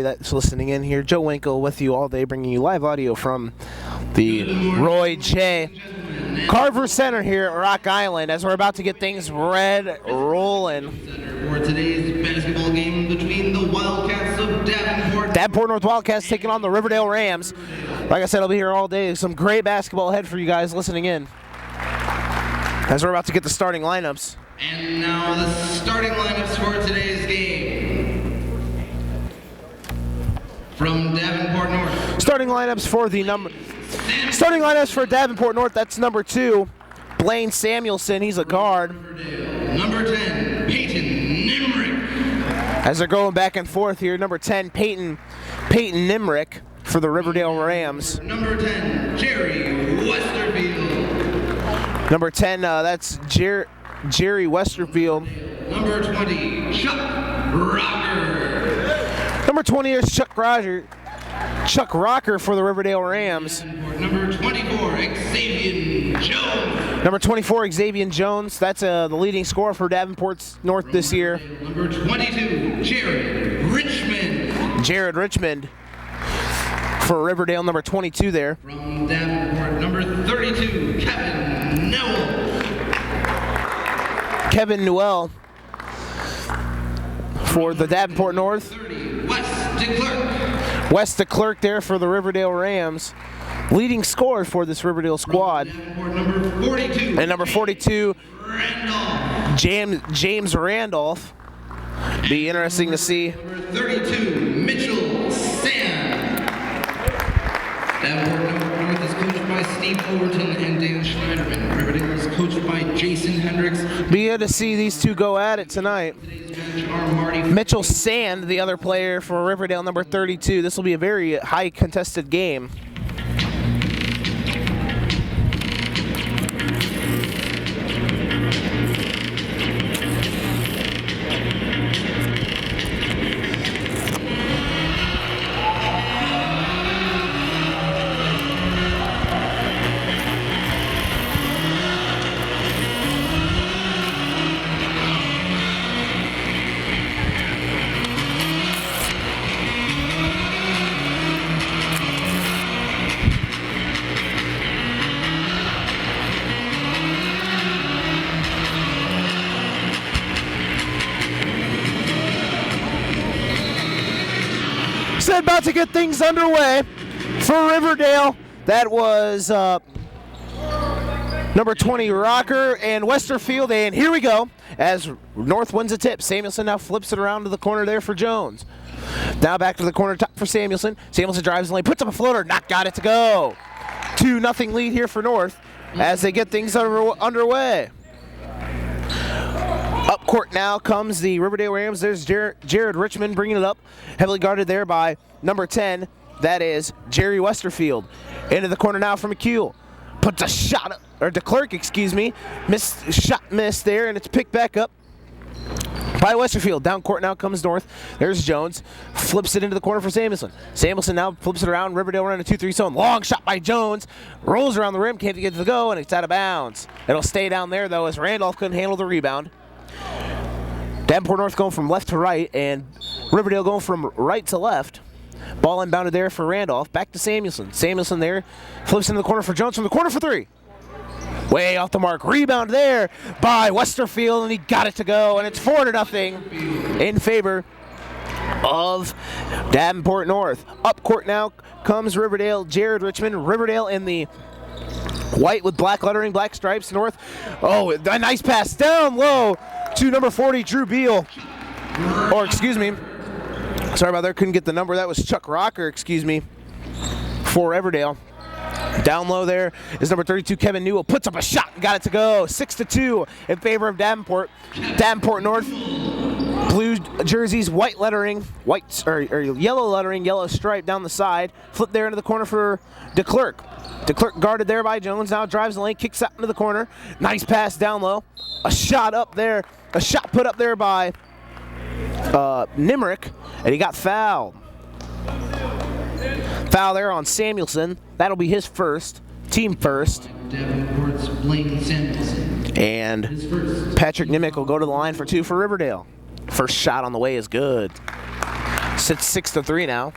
That's listening in here. Joe Winkle with you all day, bringing you live audio from the Roy J. Carver Center here at Rock Island as we're about to get things red rolling. For today's basketball game between the Wildcats of Davenport North Wildcats taking on the Riverdale Rams. Like I said, I'll be here all day. Some great basketball ahead for you guys listening in as we're about to get the starting lineups. And now the starting lineups for today's game. From Davenport North. Starting lineups for Davenport North. That's number 2, Blaine Samuelson. He's a guard. Number 10, Peyton Nimrick. As they're going back and forth here, number 10, Peyton Nimrick for the Riverdale Rams. Number 10, Jerry Westerfield. Number 10, that's Jerry Westerfield. Number 20, Chuck Rocker. Number 20 is Chuck Rocker for the Riverdale Rams. Number 24, Xavier Jones. Number 24, Xavier Jones. That's the leading scorer for Davenport North this year. Number 22, Jared Richmond for Riverdale, number 22 there. From Davenport, number 32, Kevin Newell for the Davenport North. 30, Wes DeClerc there for the Riverdale Rams. Leading scorer for this Riverdale squad. Number 42, and number 42, James Randolph. Be interesting to see. Number 32, Mitchell Sand. Davenport North is coached by Steve Overton and Dan Schneiderman. Riverdale is coached by Jason Hendricks. Be good to see these two go at it tonight. Mitchell Sand, the other player for Riverdale, number 32. This will be a very high contested game. About to get things underway for Riverdale. That was number 20, Rocker and Westerfield. And here we go as North wins a tip. Samuelson now flips it around to the corner there for Jones. Now back to the corner top for Samuelson. Samuelson drives the lane, puts up a floater, got it to go. 2-0 lead here for North as they get things underway. Up court now comes the Riverdale Rams. There's Jared Richmond bringing it up. Heavily guarded there by number 10. That is Jerry Westerfield. Into the corner now for McHugh. Puts a shot up, or DeClerc, excuse me. Missed there, and it's picked back up by Westerfield. Down court now comes North. There's Jones. Flips it into the corner for Samuelson. Samuelson now flips it around. Riverdale running a 2-3 zone. Long shot by Jones. Rolls around the rim. Can't get to the go, and it's out of bounds. It'll stay down there, though, as Randolph couldn't handle the rebound. Davenport North going from left to right, and Riverdale going from right to left. Ball inbounded there for Randolph. Back to Samuelson. Samuelson there. Flips into the corner for Jones from the corner for 3. Way off the mark. Rebound there by Westerfield, and he got it to go. And it's 4-0 in favor of Davenport North. Up court now comes Riverdale. Jared Richmond. Riverdale in the white with black lettering, black stripes. North. Oh, a nice pass down low to number 40, Drew Beal. Or, excuse me. Sorry about that. Couldn't get the number. That was Chuck Rocker, excuse me, for Riverdale. Down low there is number 32, Kevin Newell. Puts up a shot and got it to go. 6-2 in favor of Davenport. Davenport North. Blue jerseys, white lettering, or yellow lettering, yellow stripe down the side. Flip there into the corner for DeClerc. DeClerc guarded there by Jones. Now drives the lane, kicks out into the corner. Nice pass down low. A shot up there. A shot put up there by Nimrick, and he got fouled. Foul there on Samuelson. That'll be his first, team first. Davenport's Blaine Samuelson. And Patrick Nimmick will go to the line for 2 for Riverdale. First shot on the way is good. Sits 6-3 now.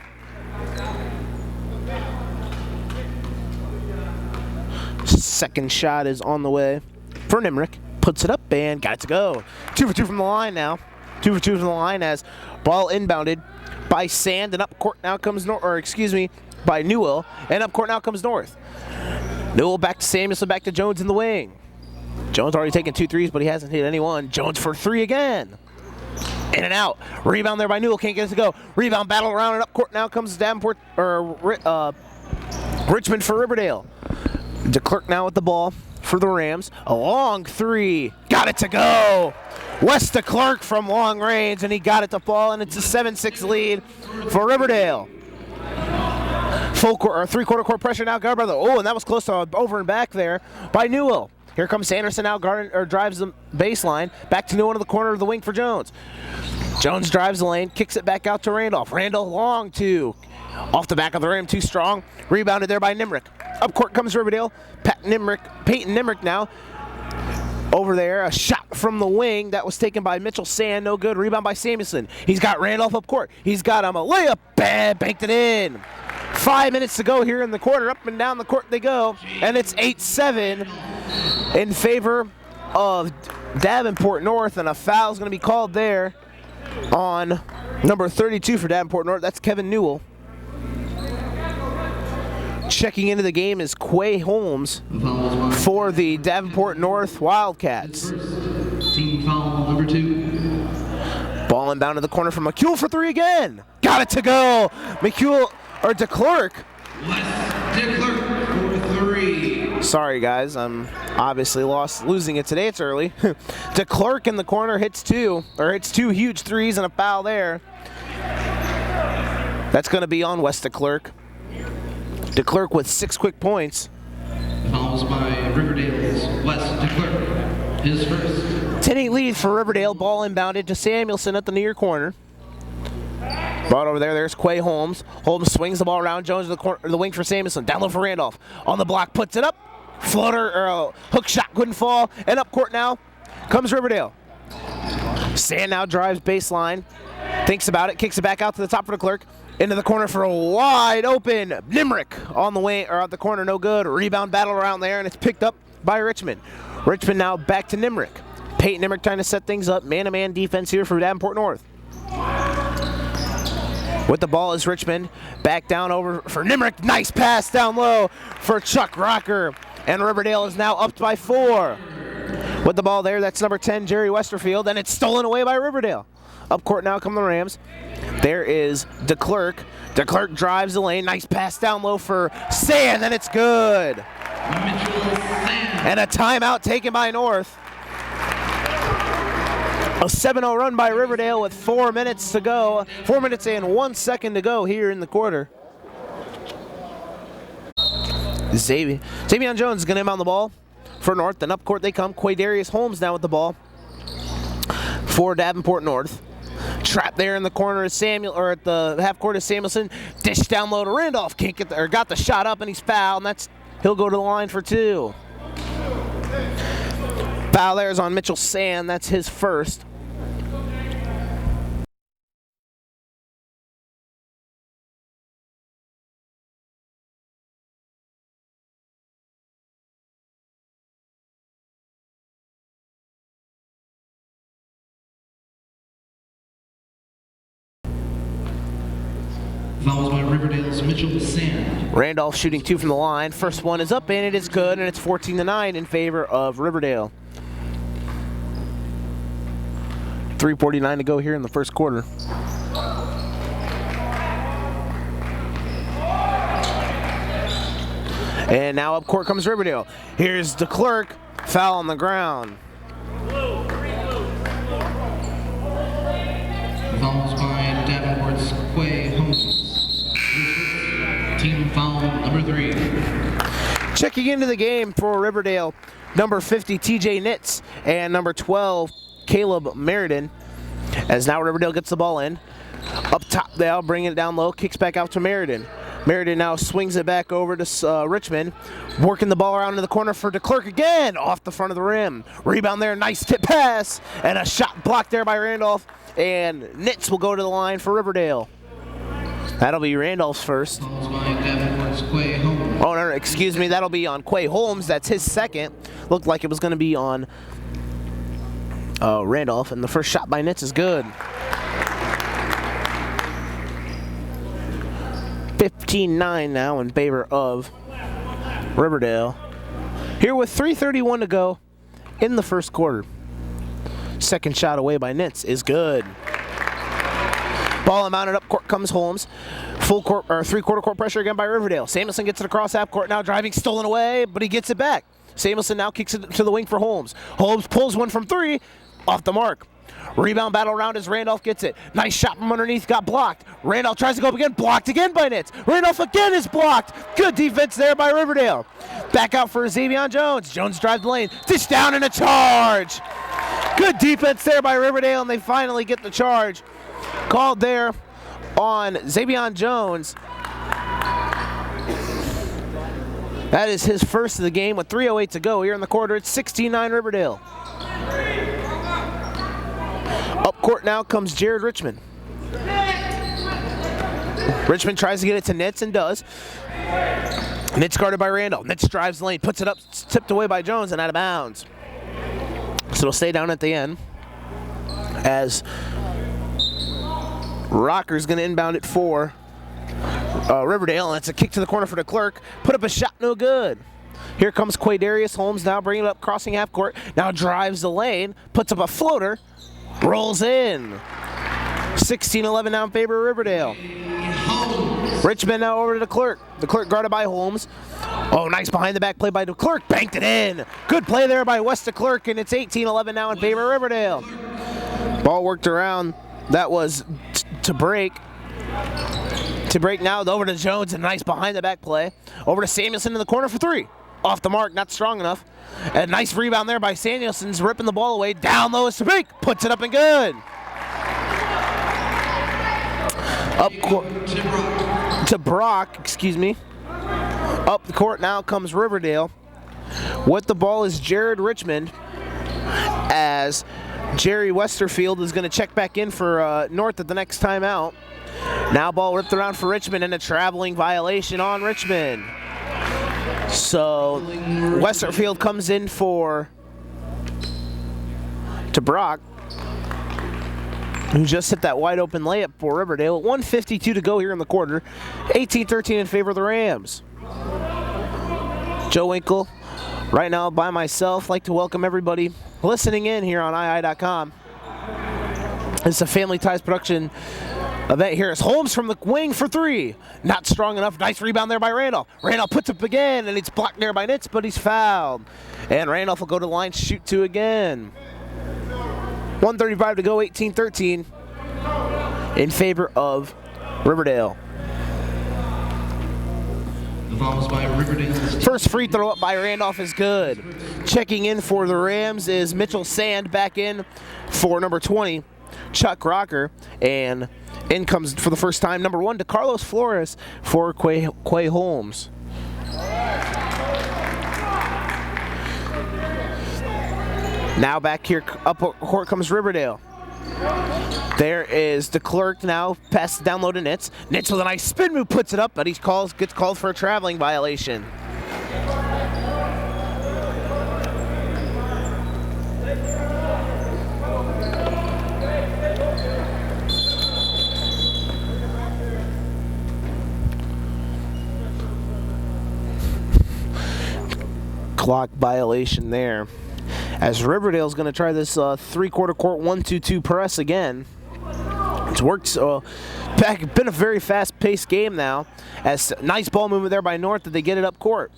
Second shot is on the way for Nimrick. Puts it up and got it to go. 2 for 2 from the line now. 2 for 2 from the line as ball inbounded by Sand, and up court now comes by Newell, and up court now comes North. Newell back to Samuelson, back to Jones in the wing. Jones already taken 2 threes, but he hasn't hit anyone. Jones for 3 again. In and out. Rebound there by Newell. Can't get it to go. Rebound battle around, and up court now comes Davenport Richmond for Riverdale. DeClerc now with the ball for the Rams. A long 3. Got it to go. Wes DeClerc from long range, and he got it to fall, and it's a 7-6 lead for Riverdale. Full court or 3/4 court pressure now guarded by and that was close to over and back there by Newell. Here comes Sanderson now drives the baseline. Back to Newell into the corner of the wing for Jones. Jones drives the lane, kicks it back out to Randolph. Randolph long 2. Off the back of the rim, too strong. Rebounded there by Nimrick. Up court comes Riverdale. Peyton Nimrick now. Over there, a shot from the wing that was taken by Mitchell Sand. No good. Rebound by Samuelson. He's got Randolph up court. He's got him a layup. Bad, banked it in. 5 minutes to go here in the quarter. Up and down the court they go. And it's 8-7 in favor of Davenport North. And a foul is going to be called there on number 32 for Davenport North. That's Kevin Newell. Checking into the game is Quay Holmes for the Davenport North Wildcats. Team foul number 2. Ball inbound to the corner from McCule for 3 again. Got it to go. DeClerc. DeClerc for 3. Sorry guys, I'm obviously losing it today. It's early. DeClerc in the corner hits 2 huge threes and a foul there. That's going to be on Wes DeClerc. DeClerc with 6 quick points. Fouls by Riverdale's Wes DeClerc. His first. 10-8 lead for Riverdale. Ball inbounded to Samuelson at the near corner. Brought over there. There's Quay Holmes. Holmes swings the ball around. Jones to the wing for Samuelson. Down low for Randolph. On the block, puts it up. Floater or hook shot couldn't fall. And up court now comes Riverdale. Sand now drives baseline. Thinks about it. Kicks it back out to the top for DeClerc. Into the corner for a wide open Nimrick on the way or out the corner, no good. Rebound battle around there, and it's picked up by Richmond. Richmond now back to Nimrick. Peyton Nimrick trying to set things up. Man-to-man defense here for Davenport North. With the ball is Richmond. Back down over for Nimrick. Nice pass down low for Chuck Rocker. And Riverdale is now up by 4. With the ball there, that's number 10, Jerry Westerfield, and it's stolen away by Riverdale. Up court now come the Rams. There is DeClerc. DeClerc drives the lane. Nice pass down low for Sand, and it's good. And a timeout taken by North. A 7-0 run by Riverdale with 4 minutes to go. 4 minutes and 1 second to go here in the quarter. Xavier Jones is going to inbound the ball for North. Then up court they come. Quaydarius Holmes now with the ball for Davenport North. Trapped there in the corner is Samuel, or at the half court is Samuelson. Dish down low to Randolph. Can't get got the shot up, and he's fouled. And he'll go to the line for 2. Foul there is on Mitchell Sand. That's his first. Fouls by Riverdale's Mitchell Sand. Randolph shooting 2 from the line. First one is up, and it is good, and it's 14-9 in favor of Riverdale. 3:49 to go here in the first quarter. And now up court comes Riverdale. Here's DeClerc. Foul on the ground. Fouls by Davenport's Quay Holmes. Team foul number 3. Checking into the game for Riverdale, number 50, TJ Nitz, and number 12, Caleb Meriden. As now Riverdale gets the ball in. Up top, they'll bring it down low, kicks back out to Meriden. Meriden now swings it back over to Richmond. Working the ball around in the corner for DeClerc again, off the front of the rim. Rebound there, nice tip pass, and a shot blocked there by Randolph. And Nitz will go to the line for Riverdale. That'll be Randolph's first. Calls by Davenport's Quay Holmes. Oh, no, excuse me. That'll be on Quay Holmes. That's his second. Looked like it was going to be on Randolph, and the first shot by Nitz is good. 15-9 now in favor of Riverdale. Here with 3:31 to go in the first quarter. Second shot away by Nitz is good. Ball mounted up court comes Holmes. Full court or three-quarter court pressure again by Riverdale. Samuelson gets it across half court now, driving, stolen away, but he gets it back. Samuelson now kicks it to the wing for Holmes. Holmes pulls one from three, off the mark. Rebound battle around as Randolph gets it. Nice shot from underneath, got blocked. Randolph tries to go up again, blocked again by Nitz. Randolph again is blocked. Good defense there by Riverdale. Back out for Xavier Jones. Jones drives the lane, dish down and a charge. Good defense there by Riverdale, and they finally get the charge called there on Xavier Jones. That is his first of the game with 3:08 to go here in the quarter. It's 16-9 Riverdale. Up court now comes Jared Richmond. Richmond tries to get it to Nitz and does. Nitz guarded by Randall. Nitz drives the lane, puts it up, tipped away by Jones and out of bounds. So it'll stay down at the end as Rocker's going to inbound it for Riverdale, and it's a kick to the corner for the Clerk. Put up a shot, no good. Here comes Quaydarius Holmes now bringing it up, crossing half court. Now drives the lane, puts up a floater, rolls in. 16-11 now in favor of Riverdale. Richmond now over to the Clerk. The Clerk guarded by Holmes. Oh, nice behind the back play by the Clerk. Banked it in. Good play there by West Clerk, and it's 18-11 now in favor of Riverdale. Ball worked around. That was to break. To break now, over to Jones, and a nice behind the back play. Over to Samuelson in the corner for three. Off the mark, not strong enough. A nice rebound there by Samuelson's ripping the ball away. Down low is to break. Puts it up and good. Up court to Brock, excuse me. Up the court now comes Riverdale. With the ball is Jared Richmond, as Jerry Westerfield is going to check back in for North at the next timeout. Now ball ripped around for Richmond and a traveling violation on Richmond. So Westerfield comes in to Brock, who just hit that wide open layup for Riverdale. 1:52 to go here in the quarter. 18-13 in favor of the Rams. Joe Winkle, right now by myself. Like to welcome everybody listening in here on II.com. It's a Family Ties production event here. It's Holmes from the wing for three. Not strong enough. Nice rebound there by Randolph. Randolph puts up again, and it's blocked there by Nitz, but he's fouled. And Randolph will go to the line, shoot two again. 1:35 to go, 18-13 in favor of Riverdale. First free throw up by Randolph is good. Checking in for the Rams is Mitchell Sand, back in for number 20, Chuck Rocker, and in comes for the first time number 1 to Carlos Flores for Quay Holmes. Now back here, up court comes Riverdale. There is the Clerk now, pass down low to Nitz. Nitz with a nice spin move, puts it up, but he gets called for a traveling violation. Clock violation there, as Riverdale's going to try this three-quarter court 1-2-2 press again. It's worked back. Been a very fast-paced game now. As nice ball movement there by North that they get it up court.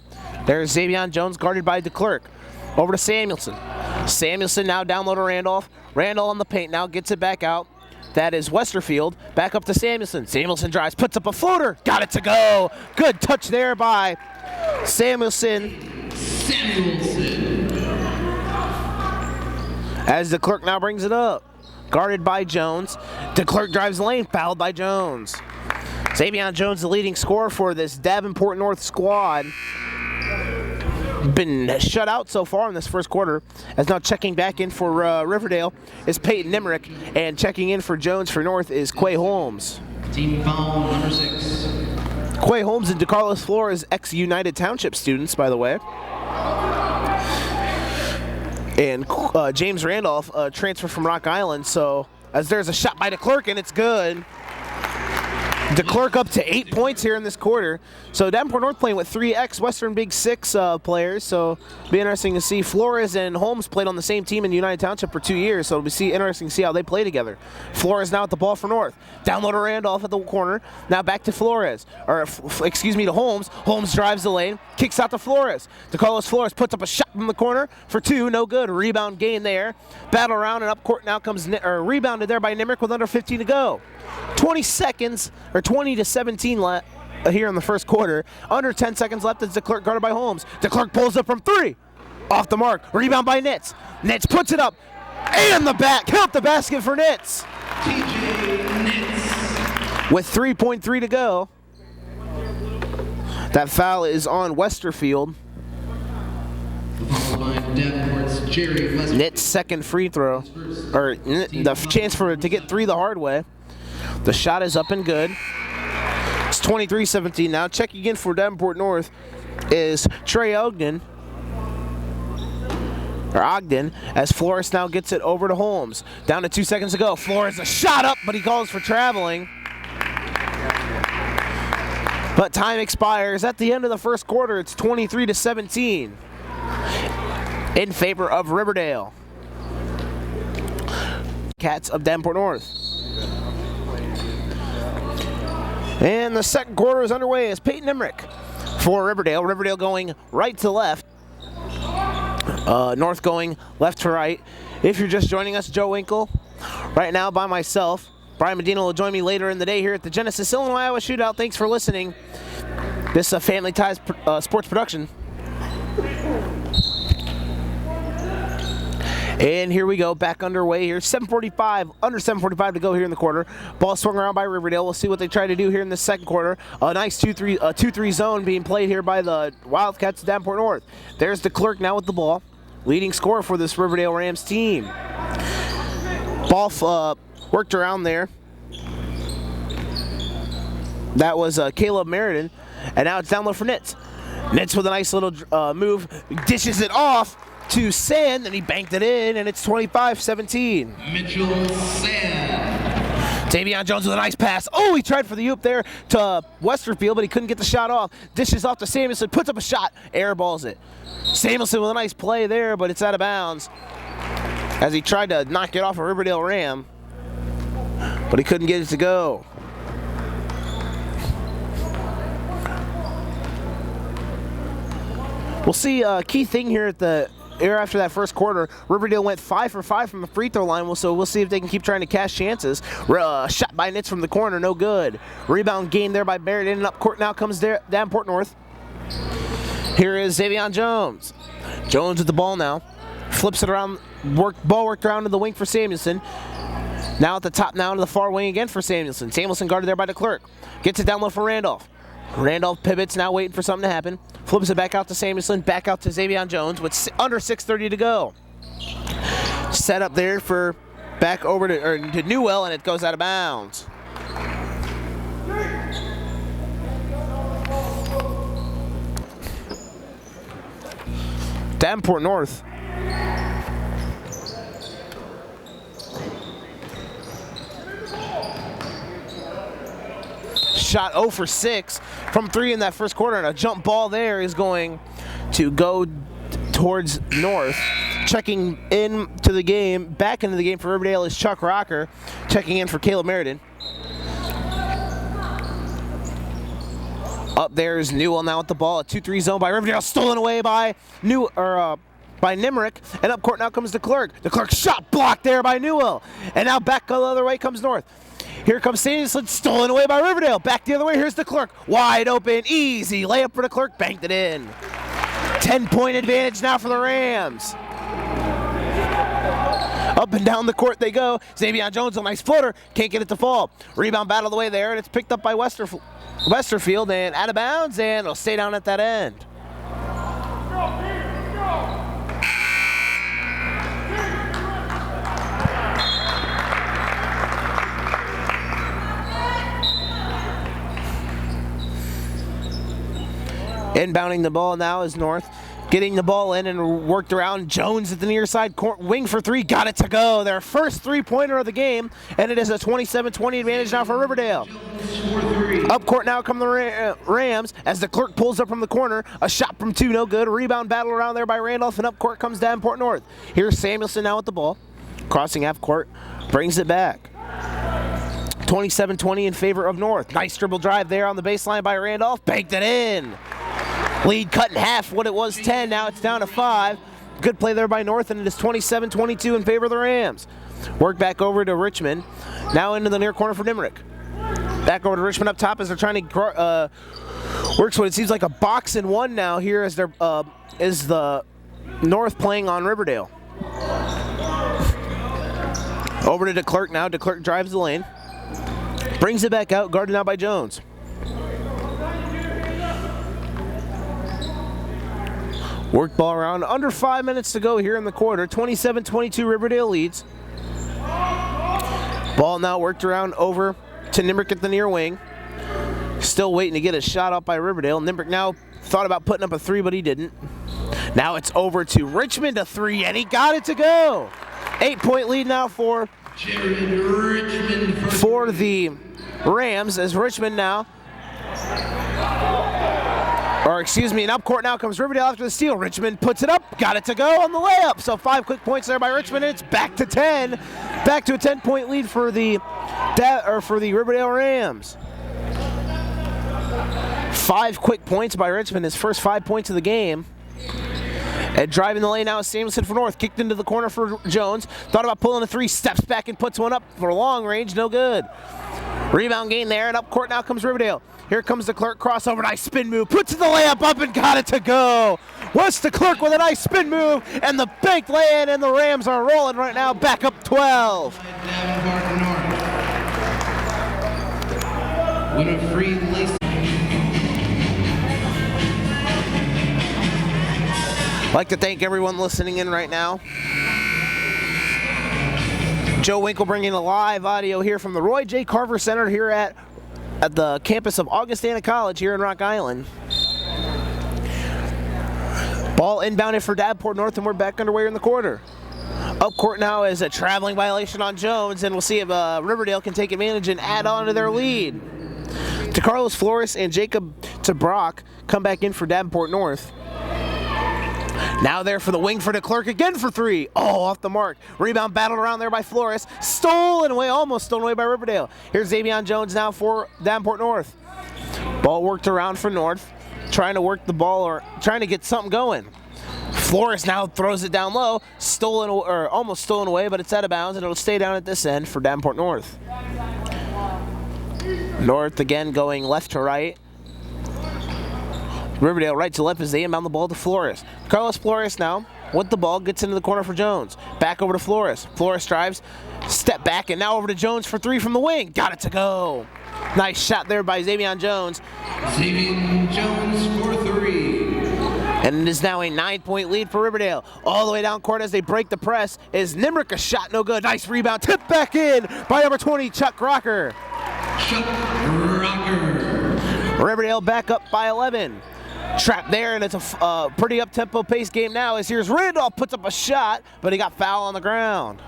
There's Xavier Jones guarded by DeClerc. Over to Samuelson. Samuelson now down low to Randolph. Randall on the paint now, gets it back out. That is Westerfield. Back up to Samuelson. Samuelson drives, puts up a floater. Got it to go. Good touch there by Samuelson. As DeClerc now brings it up. Guarded by Jones. DeClerc drives the lane, fouled by Jones. Xavier Jones, the leading scorer for this Davenport North squad. Been shut out so far in this first quarter. As now checking back in for Riverdale is Peyton Nemrick, and checking in for Jones for North is Quay Holmes. Team foul number 6. Quay Holmes and DeCarlos Flores, ex-United Township students, by the way. And James Randolph transferred from Rock Island, so as there's a shot by DeClerc, and it's good. DeClerc up to 8 points here in this quarter. So Davenport North playing with 3 ex-Western Big Six players, so it'll be interesting to see. Flores and Holmes played on the same team in United Township for 2 years, so it'll be interesting to see how they play together. Flores now at the ball for North. Down low to Randolph at the corner. Now back to Flores, or excuse me, to Holmes. Holmes drives the lane, kicks out to Flores. DeCarlos Flores puts up a shot from the corner for 2, no good. Rebound gain there. Battle around and up court now comes, rebounded there by Nimrick with under 15 to go. 20 seconds, or 20 to 17 left here in the first quarter. Under 10 seconds left as DeClerc guarded by Holmes. DeClerc pulls up from 3. Off the mark. Rebound by Nitz. Nitz puts it up. And the back. Count the basket for Nitz. TJ Nitz. With 3.3 to go. That foul is on Westerfield. Followed by Davenport's Jerry Westerfield. Nitz' second free throw. Or the chance to get 3 the hard way. The shot is up and good. It's 23-17 now. Checking in for Davenport North is Trey Ogden. As Flores now gets it over to Holmes. Down to 2 seconds to go. Flores a shot up, but he calls for traveling. But time expires at the end of the first quarter. It's 23-17 in favor of Riverdale. Cats of Davenport North. And the second quarter is underway as Peyton Emmerich for Riverdale. Riverdale going right to left. North going left to right. If you're just joining us, Joe Winkle, right now by myself. Brian Medina will join me later in the day here at the Genesis Illinois Iowa Shootout. Thanks for listening. This is a Family Ties sports production. And here we go, back underway here. 7:45, under 7:45 to go here in the quarter. Ball swung around by Riverdale. We'll see what they try to do here in the second quarter. A nice 2-3 zone being played here by the Wildcats of Davenport North. There's DeClerc now with the ball. Leading scorer for this Riverdale Rams team. Ball worked around there. That was Caleb Meriden. And now it's down low for Nitz. Nitz with a nice little move. Dishes it off to Sand, and he banked it in, and it's 25-17. Mitchell Sand. Davion Jones with a nice pass. Oh, he tried for the oop there to Westerfield, but he couldn't get the shot off. Dishes off to Samuelson, puts up a shot, airballs it. Samuelson with a nice play there, but it's out of bounds as he tried to knock it off a Riverdale Ram, but he couldn't get it to go. We'll see a key thing here at the after that first quarter. Riverdale went 5 for 5 from the free throw line, so we'll see if they can keep trying to cash chances. Shot by Nitz from the corner, no good. Rebound gained there by Barrett. In and up court now comes Davenport North. Here is Davion Jones. Jones with the ball now. Flips it around, ball worked around to the wing for Samuelson. Now at the top, now to the far wing again for Samuelson. Samuelson guarded there by DeClerc. Gets it down low for Randolph. Randolph pivots, now waiting for something to happen. Flips it back out to Samuelson, back out to Davion Jones with under 6:30 to go. Set up there for back over to Newell, and it goes out of bounds. Davenport North. Shot 0 for 6 from 3 in that first quarter, and a jump ball there is going to go towards North. Checking into the game, back into the game for Riverdale is Chuck Rocker. Checking in for Caleb Meriden. Up there is Newell now with the ball. A 2-3 zone by Riverdale, stolen away by by Nimrick, and up court now comes DeClerc. DeClerc shot blocked there by Newell, and now back the other way comes North. Here comes Samuelson, stolen away by Riverdale. Back the other way, here's DeClerc. Wide open, easy layup for DeClerc, banked it in. 10-point advantage now for the Rams. Up and down the court they go. Davion Jones, a nice footer, can't get it to fall. Rebound battle the way there, and it's picked up by Westerfield, and out of bounds, and it'll stay down at that end. Inbounding the ball now is North. Getting the ball in and worked around. Jones at the near side, wing for three, got it to go. Their first three-pointer of the game, and it is a 27-20 advantage now for Riverdale. Up court now come the Rams as the Clerk pulls up from the corner. A shot from two, no good. Rebound battle around there by Randolph, and up court comes Davenport North. Here's Samuelson now with the ball. Crossing half court, brings it back. 27-20 in favor of North. Nice dribble drive there on the baseline by Randolph. Banked it in. Lead cut in half. What it was 10, now it's down to 5. Good play there by North, and it is 27-22 in favor of the Rams. Work back over to Richmond. Now into the near corner for Nimerick. Back over to Richmond up top as they're trying to works what it seems like a box and one now here as they're is the North playing on Riverdale. Over to DeClerc now. DeClerc drives the lane. Brings it back out, guarded now by Jones. Work ball around. Under 5 minutes to go here in the quarter. 27-22 Riverdale leads. Ball now worked around over to Nimerick at the near wing. Still waiting to get a shot up by Riverdale. Nimerick now thought about putting up a three, but he didn't. Now it's over to Richmond, a three, and he got it to go. 8-point lead now for the Rams as Richmond now. Or excuse me, and up court now comes Riverdale after the steal. Richmond puts it up, got it to go on the layup. So 5 quick points there by Richmond, and it's back to 10. Back to a 10-point lead for the Riverdale Rams. 5 quick points by Richmond, his first 5 points of the game. And driving the lane now is Samuelson for North. Kicked into the corner for Jones. Thought about pulling a three, steps back and puts one up for long range, no good. Rebound gain there, and up court now comes Riverdale. Here comes the Clerk, crossover, nice spin move, puts the layup up and got it to go. What's the Clerk with a nice spin move, and the banked lay-in, and the Rams are rolling right now, back up 12. Winifred Lacey. I'd like to thank everyone listening in right now. Joe Winkle bringing a live audio here from the Roy J. Carver Center here at the campus of Augustana College here in Rock Island. Ball inbounded for Davenport North, and we're back underway in the quarter. Up court now is a traveling violation on Jones, and we'll see if Riverdale can take advantage and add on to their lead. To Carlos Flores and Jacob Brock come back in for Davenport North. Now there for the wing for DeClerc again for three. Oh, off the mark. Rebound battled around there by Flores. Stolen away, almost stolen away by Riverdale. Here's Xavion Jones now for Davenport North. Ball worked around for North. Trying to work the ball or trying to get something going. Flores now throws it down low. Stolen or almost stolen away, but it's out of bounds and it'll stay down at this end for Davenport North. North again going left to right. Riverdale right to left as they inbound the ball to Flores. Carlos Flores now with the ball, gets into the corner for Jones. Back over to Flores. Flores drives, step back, and now over to Jones for three from the wing. Got it to go. Nice shot there by Xavion Jones. Xavion Jones for three. And it is now a 9-point lead for Riverdale. All the way down court as they break the press is Nimerick, a shot no good. Nice rebound, tipped back in by number 20, Chuck Rocker. Chuck Rocker. Riverdale back up by 11. Trapped there, and it's a pretty up-tempo pace game now as here's Randolph, puts up a shot, but he got foul on the ground.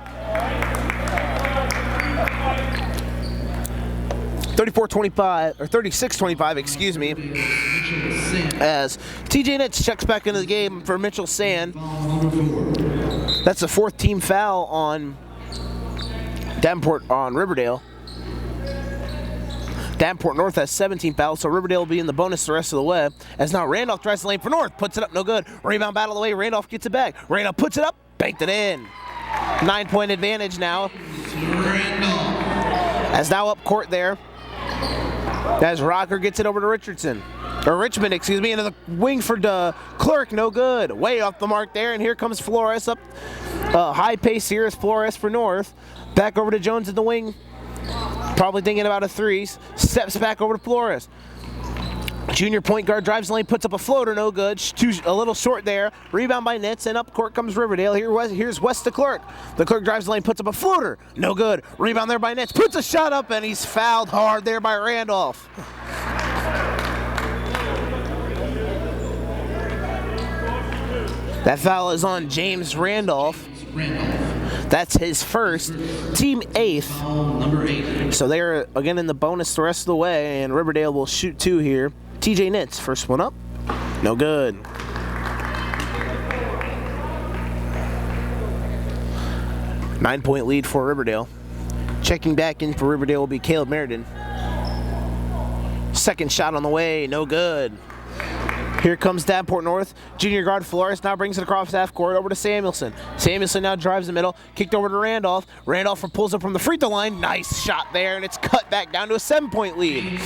34-25, or 36-25, excuse me, as TJ Nitz checks back into the game for Mitchell Sand. That's the fourth team foul on Davenport on Riverdale. Davenport North has 17 fouls, so Riverdale will be in the bonus the rest of the way. As now Randolph tries the lane for North, puts it up, no good. Rebound battle away, Randolph gets it back. Randolph puts it up, banked it in. 9-point advantage now. As now up court there, as Rocker gets it over to Richmond, excuse me, into the wing for Clerk, no good. Way off the mark there, and here comes Flores up. High pace here is Flores for North. Back over to Jones in the wing. Probably thinking about a three. Steps back over to Flores. Junior point guard drives the lane, puts up a floater, no good. A little short there. Rebound by Nitz, and up court comes Riverdale. Here's West to Clerk. The Clerk drives the lane, puts up a floater, no good. Rebound there by Nitz, puts a shot up, and he's fouled hard there by Randolph. That foul is on James Randolph. That's his first, team 8th. Foul number 8. So they're again in the bonus the rest of the way, and Riverdale will shoot 2 here. TJ Nitz, first one up, no good. Nine-point lead for Riverdale. Checking back in for Riverdale will be Caleb Meriden. Second shot on the way, no good. Here comes Davenport North. Junior guard Flores now brings it across half court over to Samuelson. Samuelson now drives the middle, kicked over to Randolph. Randolph pulls up from the free throw line. Nice shot there, and it's cut back down to a 7-point lead.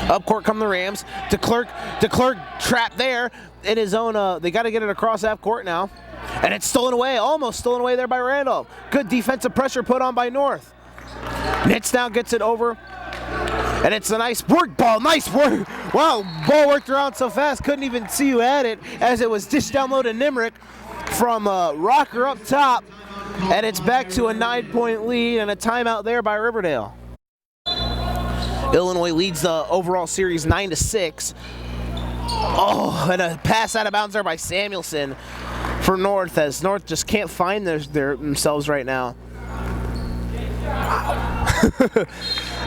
Up court come the Rams. DeClerc trapped there in his own. They got to get it across half court now. And it's stolen away, almost stolen away there by Randolph. Good defensive pressure put on by North. Nitz now gets it over. And it's a nice work ball, nice work. Wow, ball worked around so fast, couldn't even see who had it as it was dished down low to Nimrick from Rocker up top. And it's back to a 9-point lead and a timeout there by Riverdale. Illinois leads the overall series 9-6. Oh, and a pass out of bounds there by Samuelson for North, as North just can't find themselves right now.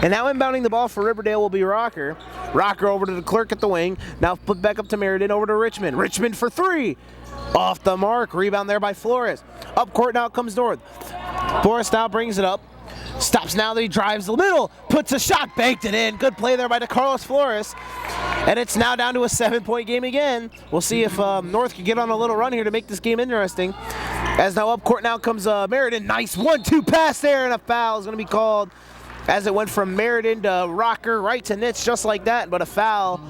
And now inbounding the ball for Riverdale will be Rocker. Rocker over to the Clerk at the wing. Now put back up to Meriden, over to Richmond. Richmond for 3. Off the mark. Rebound there by Flores. Up court now comes North. Flores now brings it up. Stops now that he drives the middle. Puts a shot, banked it in. Good play there by DeCarlos Flores. And it's now down to a 7-point game again. We'll see if North can get on a little run here to make this game interesting. As now up court now comes Meriden. Nice 1-2 pass there, and a foul is going to be called as it went from Meriden to Rocker right to Nitz just like that. But a foul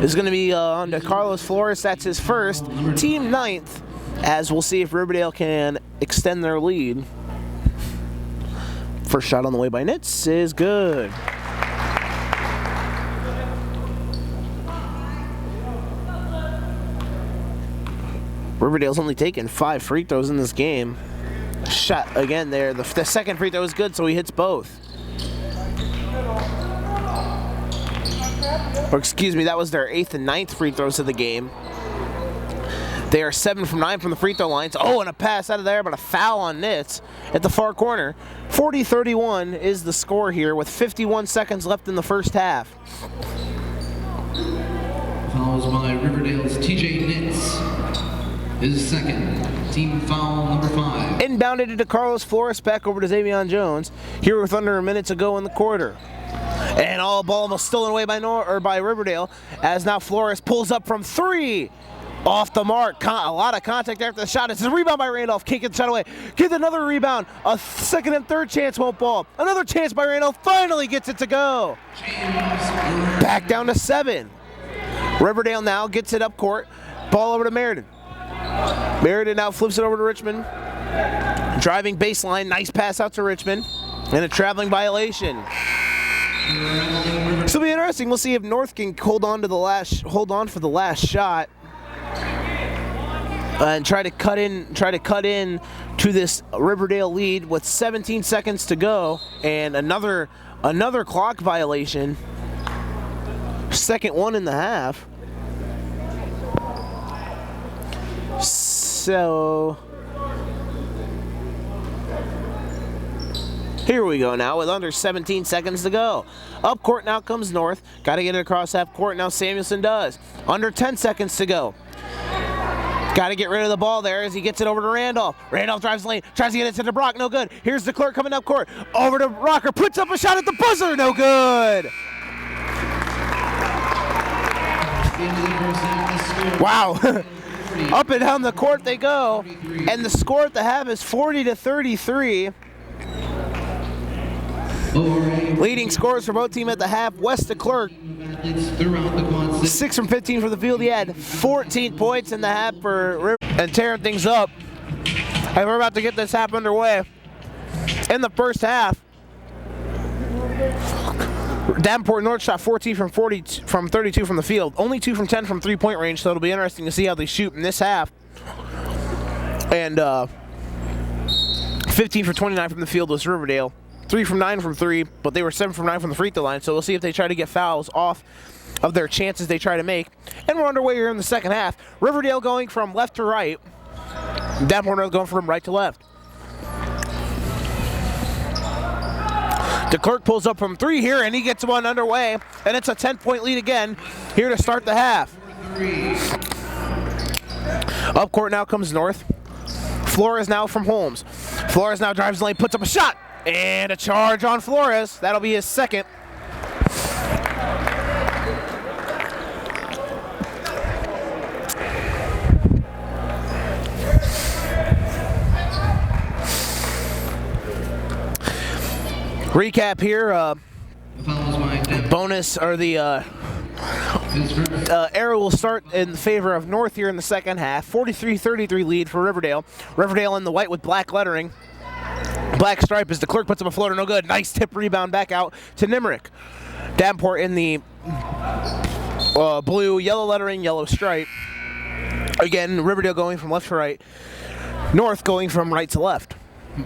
is going to be on DeCarlos Flores. That's his first, team 9th, as we'll see if Riverdale can extend their lead. First shot on the way by Nitz is good. Riverdale's only taken 5 free throws in this game. Shot again there. The second free throw is good, so he hits both. Or excuse me, that was their 8th and 9th free throws of the game. They are 7 from 9 from the free throw lines. Oh, and a pass out of there, but a foul on Nitz at the far corner. 40-31 is the score here with 51 seconds left in the first half. Fouls by Riverdale's TJ Nitz. His second. Team foul number 5. Inbounded into Carlos Flores, back over to Xavion Jones. Here with under a minute to go in the quarter. And all ball almost stolen away by Riverdale, as now Flores pulls up from 3. Off the mark, a lot of contact after the shot. It's a rebound by Randolph, kicking the shot away. Get another rebound, a second and third chance won't fall. Another chance by Randolph, finally gets it to go. Back down to 7. Riverdale now gets it up court, ball over to Meriden. Meriden now flips it over to Richmond. Driving baseline, nice pass out to Richmond. And a traveling violation. This will be interesting. We'll see if North can hold on for the last shot. And try to cut in to this Riverdale lead with 17 seconds to go, and another clock violation. Second one in the half. So here we go now with under 17 seconds to go. Up court now comes North. Got to get it across half court. Now Samuelson does. Under 10 seconds to go. Got to get rid of the ball there as he gets it over to Randolph. Randolph drives the lane, tries to get it to DeBrock, no good. Here's the Clerk coming up court. Over to Rocker, puts up a shot at the buzzer, no good. Wow. Up and down the court they go. And the score at the half is 40-33. Leading scorers for both teams at the half, West DeClerc. 6 from 15 from the field. He had 14 points in the half for River. And tearing things up. And we're about to get this half underway. In the first half, Davenport North shot 14 from 32 from the field. Only 2 from 10 from 3-point range, so it'll be interesting to see how they shoot in this half. And 15 for 29 from the field was Riverdale. 3 from 9 from 3, but they were 7 from 9 from the free throw line. So we'll see if they try to get fouls off of their chances they try to make. And we're underway here in the second half. Riverdale going from left to right. Davenport going from right to left. DeClerc pulls up from 3 here, and he gets one underway. And it's a 10-point lead again here to start the half. Up court now comes North. Flores now from Holmes. Flores now drives the lane, puts up a shot, and a charge on Flores. That'll be his second. Recap here, bonus, or the arrow will start in favor of North here in the second half. 43-33 lead for Riverdale. Riverdale in the white with black lettering. Black stripe as DeClerc puts up a floater, no good. Nice tip rebound back out to Nimerick. Davenport in the blue, yellow lettering, yellow stripe. Again, Riverdale going from left to right. North going from right to left.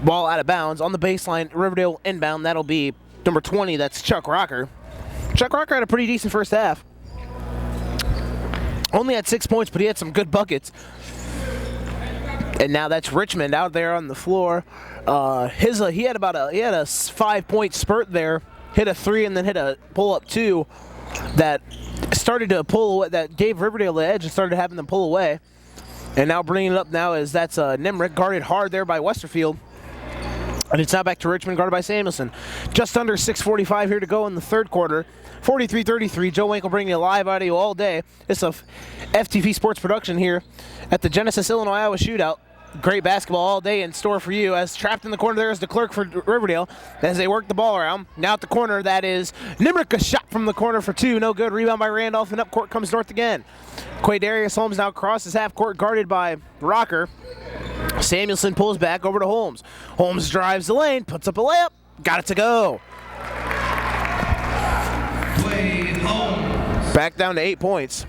Ball out of bounds on the baseline. Riverdale inbound. That'll be number 20. That's Chuck Rocker. Chuck Rocker had a pretty decent first half. Only had 6 points, but he had some good buckets. And now that's Richmond out there on the floor. He had a 5-point spurt there. Hit a 3 and then hit a pull-up 2 that started to pull away, that gave Riverdale the edge and started having them pull away. And now bringing it up now is that's Nimerick, guarded hard there by Westerfield. And it's now back to Richmond, guarded by Samuelson. Just under 6:45 here to go in the third quarter. 43-33. Joe Winkle bringing you live audio all day. It's a FTV Sports production here at the Genesis Illinois Iowa Shootout. Great basketball all day in store for you. As trapped in the corner there is DeClerc for Riverdale as they work the ball around. Now at the corner, that is Nimerick, a shot from the corner for 2. No good. Rebound by Randolph, and up court comes North again. Quaydarius Holmes now crosses half court, guarded by Rocker. Samuelson pulls back over to Holmes. Holmes drives the lane, puts up a layup, got it to go. Back down to 8 points.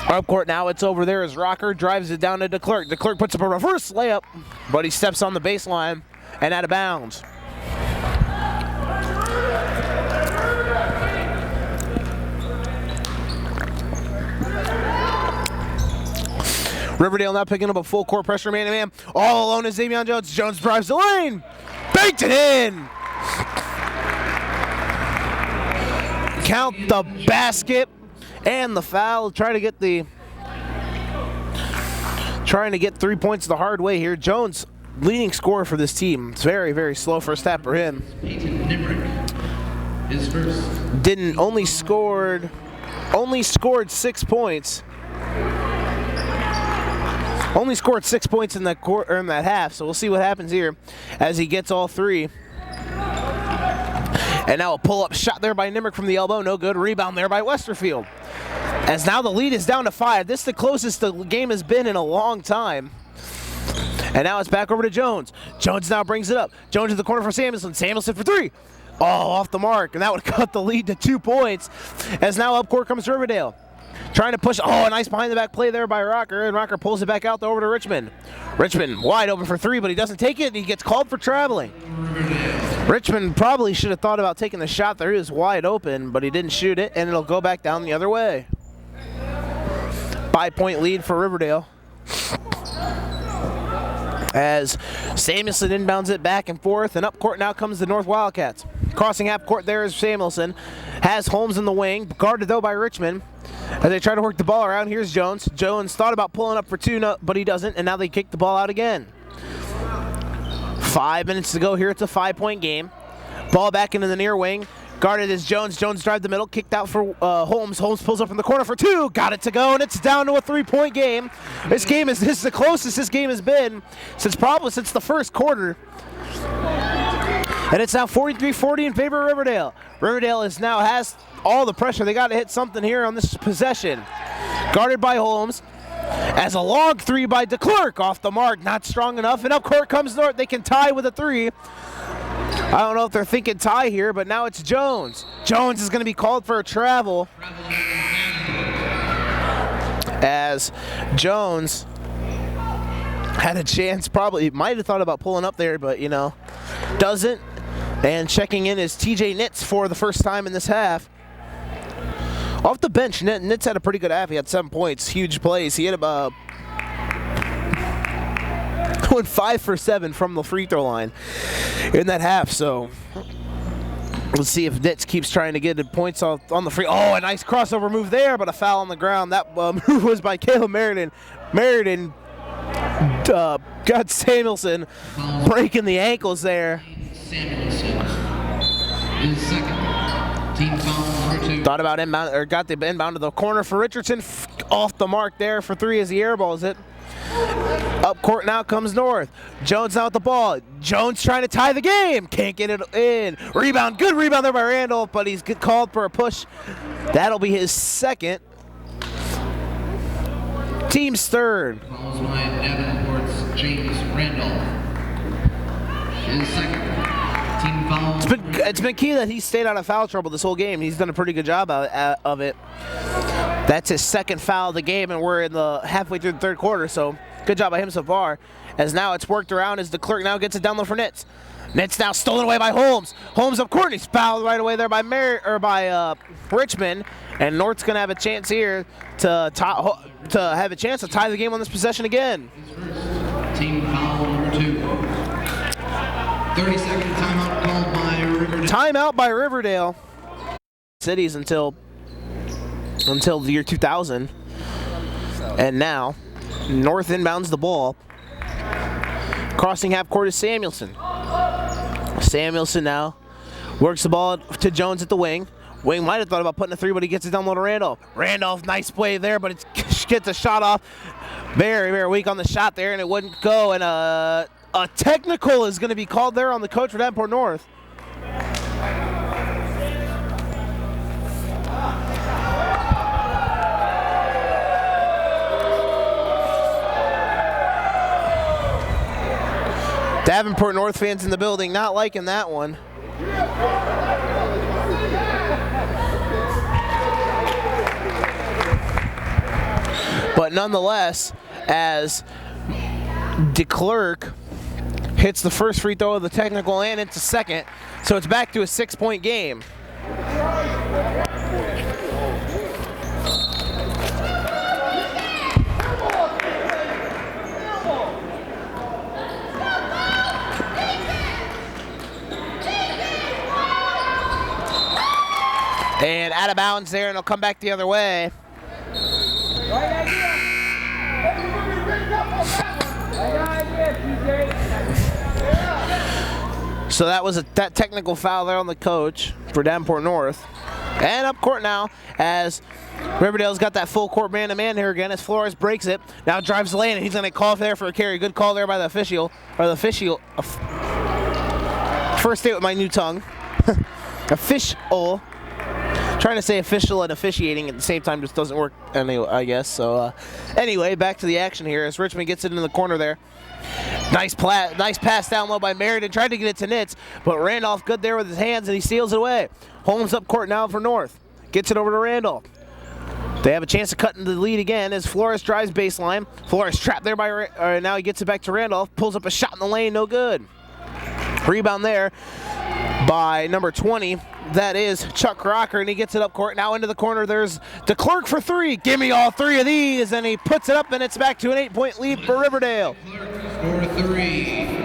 Up court now, it's over there as Rocker drives it down to DeClerc. DeClerc puts up a reverse layup, but he steps on the baseline and out of bounds. Riverdale now picking up a full court pressure, man-to-man. All alone is Xavier Jones. Jones drives the lane. Banked it in. Count the basket and the foul. Trying to get 3 points the hard way here. Jones, leading scorer for this team. It's very, very slow first half for him. His first. Only scored 6 points. Only scored 6 points in that half, so we'll see what happens here as he gets all 3. And now a pull-up shot there by Nimerick from the elbow, no good. Rebound there by Westerfield. As now the lead is down to 5. This is the closest the game has been in a long time. And now it's back over to Jones. Jones now brings it up. Jones to the corner for Samuelson. Samuelson for 3. Oh, off the mark, and that would cut the lead to 2 points. As now up court comes Riverdale. Trying to push, a nice behind-the-back play there by Rocker, and Rocker pulls it back out over to Richmond. Richmond wide open for 3, but he doesn't take it, and he gets called for traveling. Richmond probably should have thought about taking the shot there. He was wide open, but he didn't shoot it, and it'll go back down the other way. 5-point lead for Riverdale. As Samuelson inbounds it back and forth, and up court now comes the North Wildcats. Crossing half court there is Samuelson. Has Holmes in the wing, guarded though by Richmond. As they try to work the ball around, here's Jones. Jones thought about pulling up for 2, but he doesn't, and now they kick the ball out again. 5 minutes to go here. It's a 5-point game. Ball back into the near wing. Guarded is Jones. Jones drives the middle, kicked out for Holmes. Holmes pulls up from the corner for 2. Got it to go, and it's down to a 3-point game. This is the closest this game has been since the first quarter. And it's now 43-40 in favor of Riverdale. Riverdale has all the pressure. They got to hit something here on this possession. Guarded by Holmes. As a long 3 by DeClerc, off the mark, not strong enough. And up court comes North. They can tie with a 3. I don't know if they're thinking tie here, but now it's Jones. Jones is going to be called for a travel. As Jones had a chance, probably might have thought about pulling up there, but Doesn't. And checking in is TJ Nitz for the first time in this half. Off the bench, Nitz had a pretty good half. He had 7 points, huge plays. He had about went 5 for 7 from the free throw line in that half. So let's see if Nitz keeps trying to get the points off on the free. Oh, a nice crossover move there, but a foul on the ground. That move was by Caleb Meriden. Got Samuelson breaking the ankles there. Samuelson is second. Team foul number 2. Thought about inbound, or got the inbound to the corner for Richardson. Off the mark there for 3 as he airballs it. Up court now comes North. Jones now with the ball. Jones trying to tie the game. Can't get it in. Rebound. Good rebound there by Randolph, but he's called for a push. That'll be his second. Team's third. Follows by Davenport's James Randolph. His second. Team foul. It's been key that he stayed out of foul trouble this whole game. He's done a pretty good job of it. That's his second foul of the game, and we're in the halfway through the third quarter, so good job by him so far. As now it's worked around as DeClerc now gets it down low for Nitz. Nitz now stolen away by Holmes. Holmes up court, and he's fouled right away there by Richmond, and North's going to have a chance here to have a chance to tie the game on this possession again. Team foul number 2. 30-second timeout called by Riverdale. Timeout by Riverdale. Cities until the year 2000. And now, North inbounds the ball. Crossing half court is Samuelson. Samuelson now works the ball to Jones at the wing. Wing might have thought about putting a 3, but he gets it down low to Randolph. Randolph, nice play there, but it gets a shot off. Very, very weak on the shot there, and it wouldn't go. And a technical is going to be called there on the coach for Davenport North. Davenport North fans in the building not liking that one. But nonetheless, as DeClerc hits the first free throw of the technical and it's a second, so it's back to a 6-point game. And out of bounds there, and it'll come back the other way. So that was that technical foul there on the coach for Davenport North. And up court now as Riverdale's got that full court man-to-man here again as Flores breaks it. Now drives the lane, and he's going to call there for a carry. Good call there by the official. First day with my new tongue. Official. Trying to say official and officiating at the same time just doesn't work anyway, I guess. So anyway, back to the action here as Richmond gets it in the corner there. Nice pass down low by Meriden. Tried to get it to Nitz, but Randolph good there with his hands, and he steals it away. Holmes up court now for North. Gets it over to Randolph. They have a chance to cut into the lead again as Flores drives baseline. Flores trapped there by now he gets it back to Randolph. Pulls up a shot in the lane, no good. Rebound there by number 20. That is Chuck Rocker, and he gets it up court. Now into the corner, there's DeClerc for 3. Give me all 3 of these, and he puts it up, and it's back to an 8-point lead for Riverdale. For 3.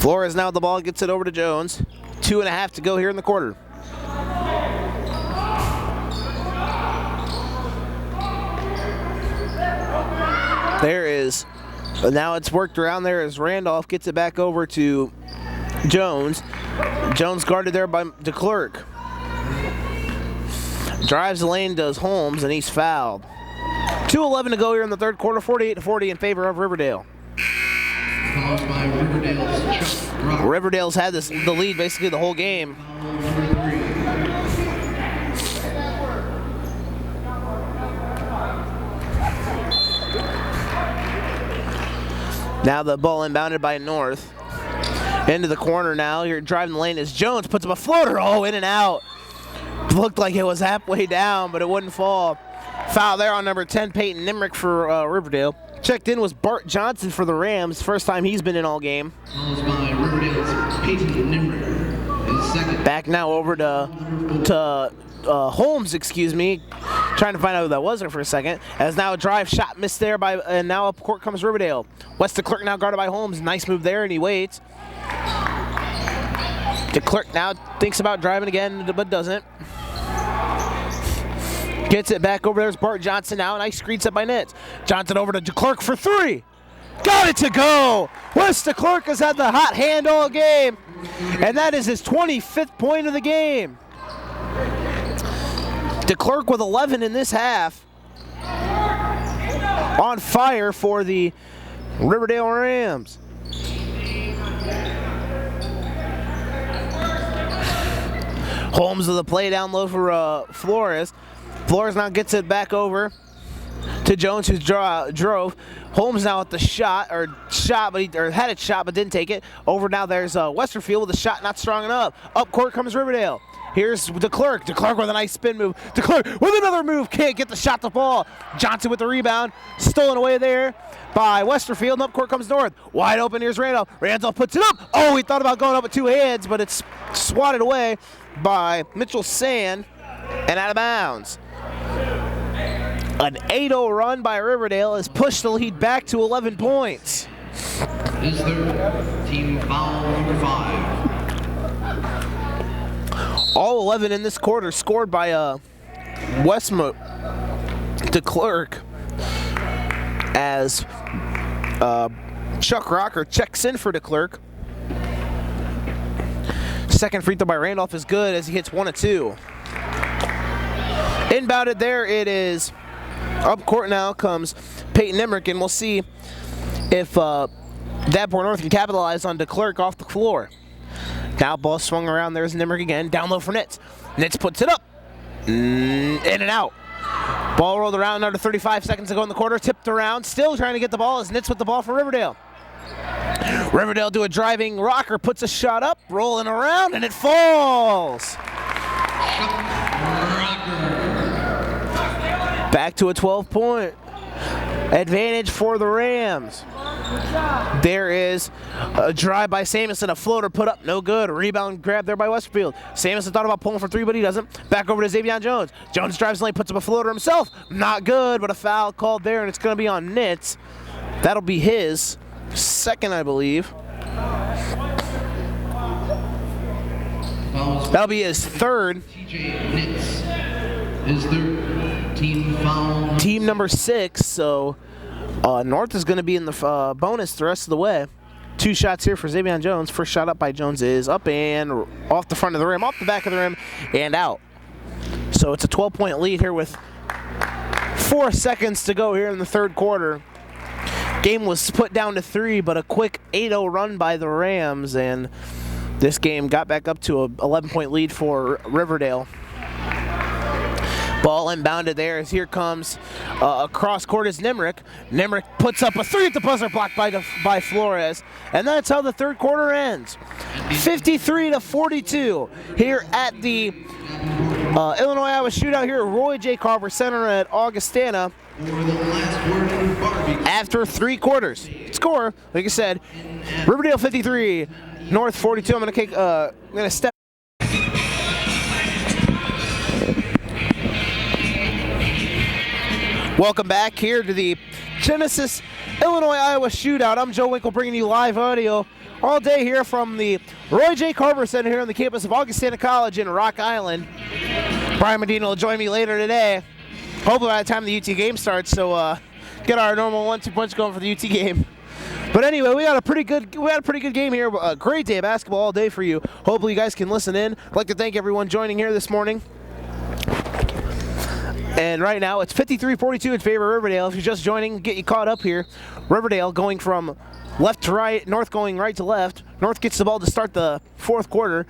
Flores now with the ball, gets it over to Jones. 2.5 to go here in the quarter. There is, now it's worked around there as Randolph gets it back over to Jones. Jones guarded there by DeClerc. Drives the lane, does Holmes, and he's fouled. 2:11 to go here in the third quarter, 48-40 in favor of Riverdale. Followed by Riverdale's Chuck Rocker. Riverdale's had the lead basically the whole game. Now the ball inbounded by North. Into the corner now. You're driving the lane as Jones puts up a floater. Oh, in and out. Looked like it was halfway down, but it wouldn't fall. Foul there on number 10, Peyton Nimrick for Riverdale. Checked in was Bart Johnson for the Rams. First time he's been in all game. Followed by Riverdale's Peyton Nimmer is second. Back now over to Holmes, excuse me. Trying to find out who that was there for a second. As now a drive shot missed there and now up court comes Riverdale. West DeClerc now guarded by Holmes. Nice move there, and he waits. DeClerc now thinks about driving again, but doesn't. Gets it back over. There's Bart Johnson now. Nice screen set by Nitz. Johnson over to DeClerc for three. Got it to go. West DeClerc has had the hot hand all game, and that is his 25th point of the game. DeClerc with 11 in this half. On fire for the Riverdale Rams. Holmes with a play down low for Flores. Flores now gets it back over to Jones, who drove. Holmes now at the shot, had it shot but didn't take it. Over now there's Westerfield with a shot not strong enough. Up court comes Riverdale. Here's DeClerc. DeClerc with a nice spin move. DeClerc with another move. Can't get the shot to fall. Johnson with the rebound. Stolen away there by Westerfield. And up court comes North. Wide open. Here's Randolph. Randolph puts it up. Oh, he thought about going up with two hands, but it's swatted away by Mitchell Sand and out of bounds. An 8-0 run by Riverdale has pushed the lead back to 11 points. Is their team foul number 5. All 11 in this quarter scored by Westmont DeClerc as Chuck Rocker checks in for DeClerc. Second free throw by Randolph is good as he hits 1 of 2. Inbounded there, it is up court now comes Peyton Emmerich, and we'll see if Davenport North can capitalize on DeClerc off the floor. Now ball swung around, there's Emmerich again, down low for Nitz. Nitz puts it up, in and out. Ball rolled around under 35 seconds to go in the quarter, tipped around, still trying to get the ball as Nitz with the ball for Riverdale. Riverdale do a driving rocker, puts a shot up, rolling around, and it falls. Back to a 12-point advantage for the Rams. There is a drive by Samuelson, a floater put up, no good. Rebound grab there by Westerfield. Samuelson thought about pulling for three, but he doesn't. Back over to Xavier Jones. Jones drives lane, puts up a floater himself. Not good, but a foul called there, and it's going to be on Nitz. That'll be his second, I believe. That'll be his third. TJ Nitz is their team foul. Team number 6, so North is going to be in the bonus the rest of the way. 2 shots here for Xavier Jones. First shot up by Jones is up and off the front of the rim, off the back of the rim, and out. So it's a 12-point lead here with 4 seconds to go here in the third quarter. Game was put down to 3, but a quick 8-0 run by the Rams, and this game got back up to a 11-point lead for Riverdale. Ball inbounded there as here comes across court is Nemrick. Nemrick puts up a 3 at the buzzer, blocked by Flores, and that's how the third quarter ends. 53-42 here at the Illinois-Iowa shootout here at Roy J. Carver Center at Augustana. After 3 quarters, score like I said, Riverdale 53, North 42. I'm gonna step. Welcome back here to the Genesis Illinois-Iowa shootout. I'm Joe Winkle bringing you live audio all day here from the Roy J. Carver Center here on the campus of Augustana College in Rock Island. Brian Medina will join me later today, hopefully by the time the UT game starts, so get our normal 1-2 punch going for the UT game. But anyway, we had a pretty good game here. A great day of basketball all day for you. Hopefully you guys can listen in. I'd like to thank everyone joining here this morning. And right now, it's 53-42 in favor of Riverdale. If you're just joining, get you caught up here. Riverdale going from left to right, North going right to left. North gets the ball to start the fourth quarter.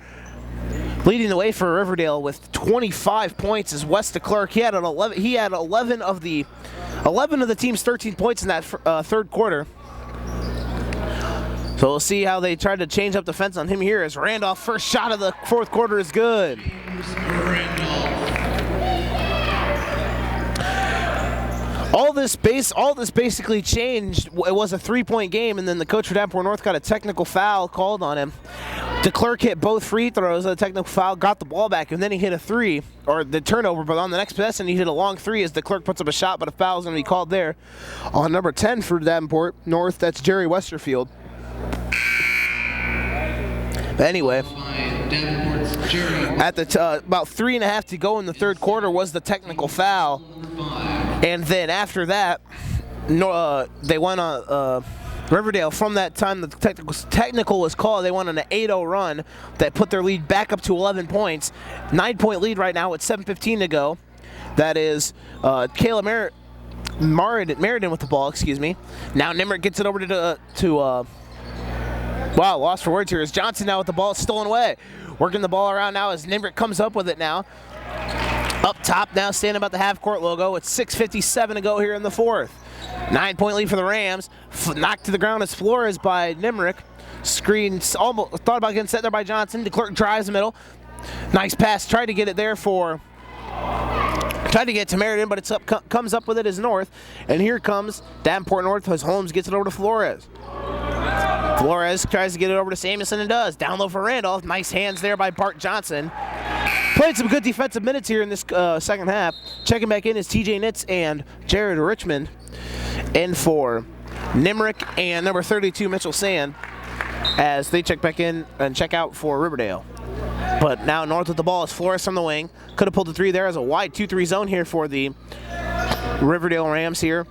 Leading the way for Riverdale with 25 points is West DeClerc. He had 11 of the team's 13 points in that third quarter. So we'll see how they try to change up defense on him here as Randolph, first shot of the fourth quarter is good. All this basically changed. It was a 3-point game, and then the coach for Davenport North got a technical foul called on him. DeClerc hit both free throws of the technical foul, got the ball back, and then he hit a three, or the turnover, but on the next possession he hit a long three as DeClerc puts up a shot, but a foul is going to be called there on number 10 for Davenport North. That's Jerry Westerfield. But anyway, at the about 3.5 to go in the third quarter was the technical foul. And then after that, they went on Riverdale. From that time the technical was called, they went on an 8-0 run that put their lead back up to 11 points. 9-point lead right now with 7:15 to go. That is Kayla Meriden with the ball, excuse me. Now Nimrick gets it over to wow, lost for words here. Is Johnson now with the ball stolen away. Working the ball around now as Nimrick comes up with it now. Up top now, standing about the half-court logo. It's 6:57 to go here in the fourth. 9-point lead for the Rams. Knocked to the ground as Flores by Nimrick. Screens, almost thought about getting set there by Johnson. DeClerc drives the middle. Nice pass. Tried to get it there for... Tried to get to Meriden, but it's up, comes up with it as North. And here comes Davenport North as Holmes gets it over to Flores. Flores tries to get it over to Samuelson and does. Down low for Randolph. Nice hands there by Bart Johnson. Played some good defensive minutes here in this second half. Checking back in is TJ Nitz and Jared Richmond. In for Nimrick and number 32 Mitchell Sand as they check back in and check out for Riverdale. But now North with the ball is Flores from the wing. Could have pulled the three there as a wide 2-3 zone here for the Riverdale Rams here.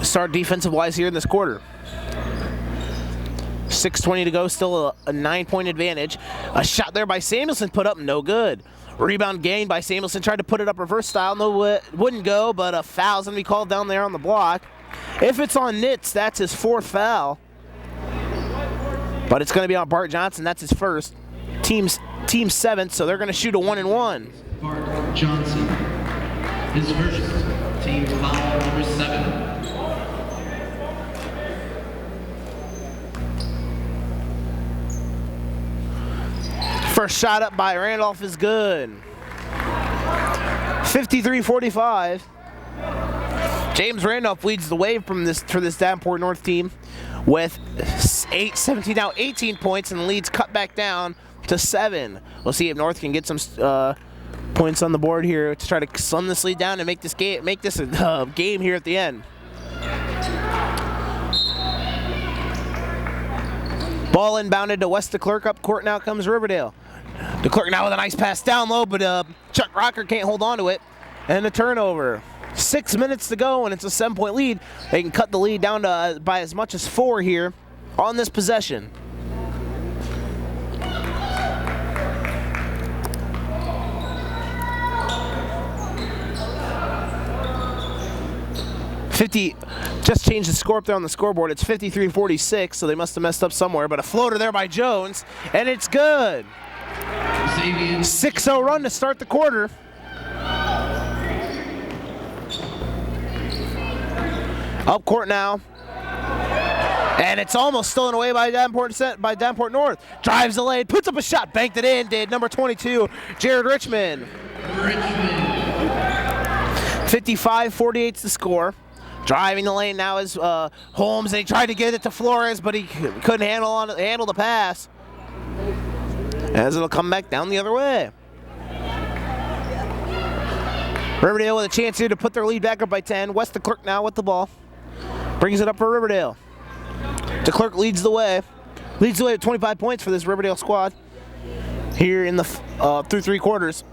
Start defensive-wise here in this quarter. 6:20 to go, still a 9-point advantage. A shot there by Samuelson put up, no good. Rebound gained by Samuelson, tried to put it up reverse style, no, wouldn't go, but a foul's gonna be called down there on the block. If it's on Nitz, that's his fourth foul. But it's gonna be on Bart Johnson, that's his first. Team seventh, so they're gonna shoot a 1-and-1. Bart Johnson, his first, team foul number 7. First shot up by Randolph is good. 53-45. James Randolph leads the way for this Davenport North team with 17 now 18 points, and the lead's cut back down to 7. We'll see if North can get some points on the board here to try to slim this lead down and make this a game here at the end. Ball inbounded to West DeClerc. Up court now comes Riverdale. DeClerc now with a nice pass down low, but Chuck Rocker can't hold on to it. And a turnover. 6 minutes to go, and it's a 7-point lead. They can cut the lead down to by as much as 4 here on this possession. Just changed the score up there on the scoreboard. It's 53-46, so they must have messed up somewhere. But a floater there by Jones, and it's good. 6-0 run to start the quarter. Up court now. And it's almost stolen away by Davenport North. Drives the lane, puts up a shot, banked it in, did number 22, Jared Richmond. 55-48's the score. Driving the lane now is Holmes, and he tried to get it to Flores, but he couldn't handle the pass. As it'll come back down the other way. Riverdale with a chance here to put their lead back up by 10. West DeClerc now with the ball. Brings it up for Riverdale. DeClerc leads the way. Leads the way with 25 points for this Riverdale squad here in the through 3 quarters.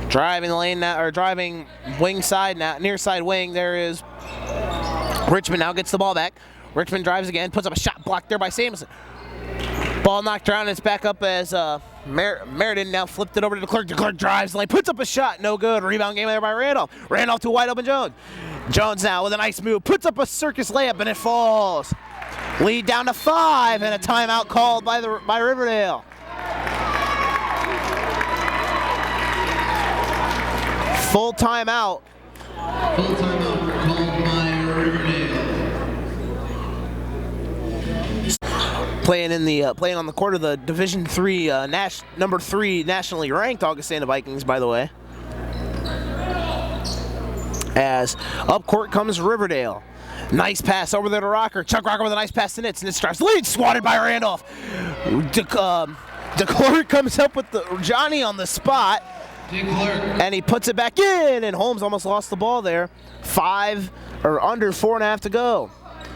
Driving the lane now, or driving wing side now, near side wing. There is Richmond now gets the ball back. Richmond drives again, puts up a shot blocked there by Samuelson. Ball knocked around, and it's back up as Meriden now flipped it over to DeClerc. DeClerc drives the lane, puts up a shot, no good. Rebound game there by Randolph. Randolph to wide open Jones. Jones now with a nice move, puts up a circus layup, and it falls. Lead down to 5, and a timeout called by Riverdale. Full timeout. Full timeout called by Riverdale. Playing on the court of the Division III, number 3 nationally ranked Augustana Vikings, by the way. as up court comes Riverdale. Nice pass over there to Rocker. Chuck Rocker with a nice pass to Nitz. Nitz drives lead, swatted by Randolph. DeClerc comes up with the Johnny on the spot, and he puts it back in, and Holmes almost lost the ball there. Under 4.5 to go.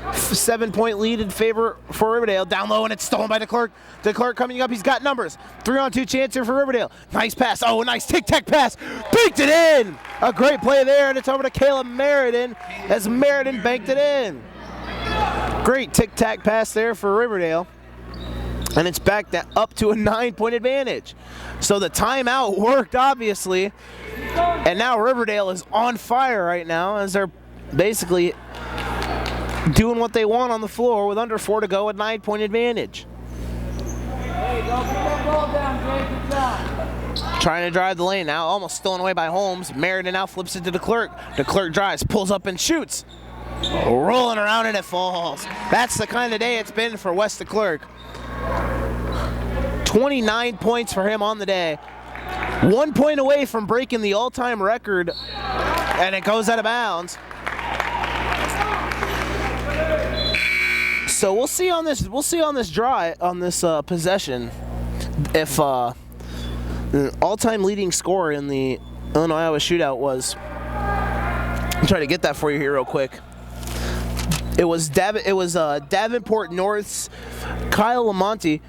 7-point lead in favor for Riverdale. Down low, and it's stolen by DeClerc. DeClerc coming up. He's got numbers. 3-on-2 chance here for Riverdale. Nice pass. Oh, a nice tic-tac pass. Banked it in. A great play there, and it's over to Caleb Meriden as Meriden banked it in. Great tic-tac pass there for Riverdale. And it's back up to a 9-point advantage. So the timeout worked, obviously. And now Riverdale is on fire right now as they're basically doing what they want on the floor with under 4 to go, a 9-point advantage. Hey, don't put that ball down, Jay. Good job. Trying to drive the lane now, almost stolen away by Holmes. Meriden now flips it to DeClerc. DeClerc drives, pulls up and shoots. Rolling around and it falls. That's the kind of day it's been for Wes DeClerc. 29 points for him on the day. 1 point away from breaking the all-time record, and it goes out of bounds. So we'll see on this. We'll see on this draw, on this possession, if the all-time leading scorer in the Illinois-Iowa shootout was. I'm trying to get that for you here real quick. It was Davenport North's Kyle Lamonte.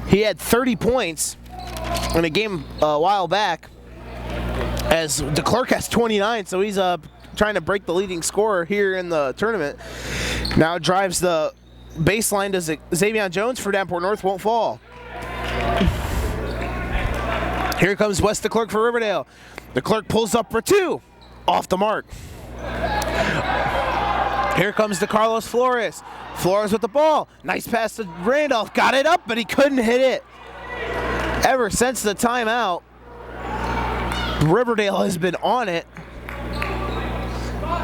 He had 30 points in a game a while back, as DeClerc has 29. So he's trying to break the leading scorer here in the tournament. Now drives the baseline to Xavier Jones for Davenport North, won't fall. Here comes Wes DeClerc for Riverdale. DeClerc pulls up for 2, off the mark. Here comes DeCarlos Flores. Flores with the ball. Nice pass to Randolph. Got it up, but he couldn't hit it. Ever since the timeout, Riverdale has been on it.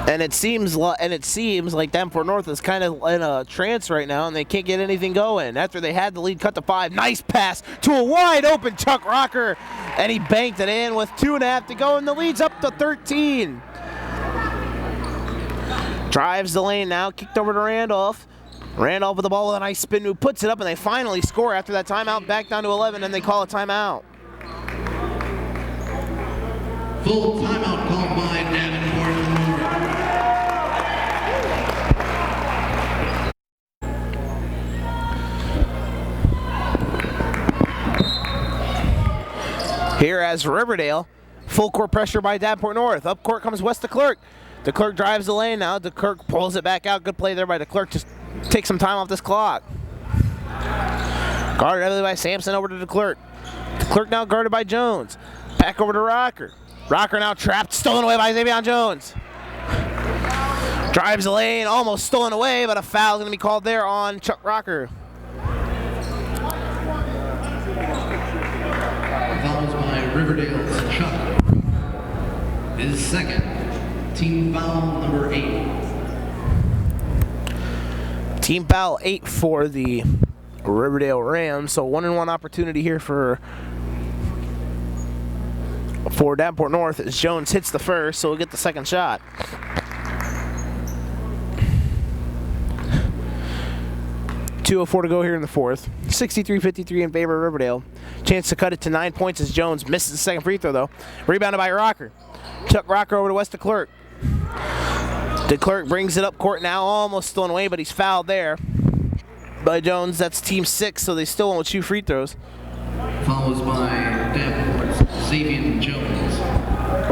And it seems like Davenport North is kind of in a trance right now, and they can't get anything going. After they had the lead cut to 5, nice pass to a wide open Chuck Rocker, and he banked it in with 2.5 to go, and the lead's up to 13. Drives the lane now, kicked over to Randolph. Randolph with the ball with a nice spin move, puts it up, and they finally score after that timeout, back down to 11, and they call a timeout. Full timeout called by Davenport North. Here as Riverdale, full court pressure by Davenport North. Up court comes Wes DeClerc. DeClerc drives the lane now. DeClerc pulls it back out. Good play there by DeClerc. Just take some time off this clock. Guarded heavily by Sampson over to DeClerc. DeClerc now guarded by Jones. Back over to Rocker. Rocker now trapped, stolen away by Xavier Jones. Drives the lane, almost stolen away, but a foul is going to be called there on Chuck Rocker. Fouls by Riverdale's Chuck. His second. Team foul number 8. Team foul 8 for the Riverdale Rams. So 1-and-1 opportunity here for Davenport North as Jones hits the first, so we'll get the second shot. .204 to go here in the fourth. 63-53 in favor of Riverdale. Chance to cut it to 9 points as Jones misses the second free throw, though. Rebounded by Rocker. Chuck Rocker over to Wes DeClerc. DeClerc brings it up court now, almost stolen away, but he's fouled there by Jones. That's team 6, so they still won't shoot free throws. Follows by Davenport's Xavier Jones.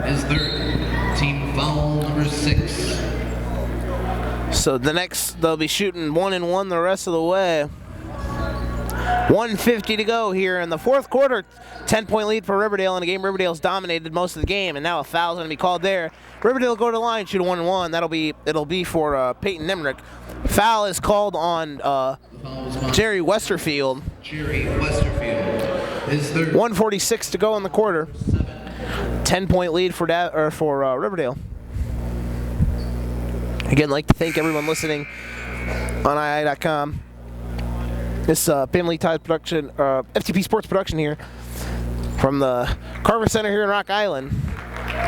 His third. Team foul number 6. So the next, they'll be shooting 1-and-1 the rest of the way. 1:50 to go here in the fourth quarter. 10-point lead for Riverdale in a game Riverdale's dominated most of the game, and now a foul's going to be called there. Riverdale go to the line, shoot a 1-and-1. It'll be for Peyton Nimrick. Foul is called on Jerry Westerfield. Jerry Westerfield. His third. 1:46 to go in the quarter. 10-point lead for Riverdale. Again, I'd like to thank everyone listening on II.com. This Family Ties production, FTP Sports production here from the Carver Center here in Rock Island.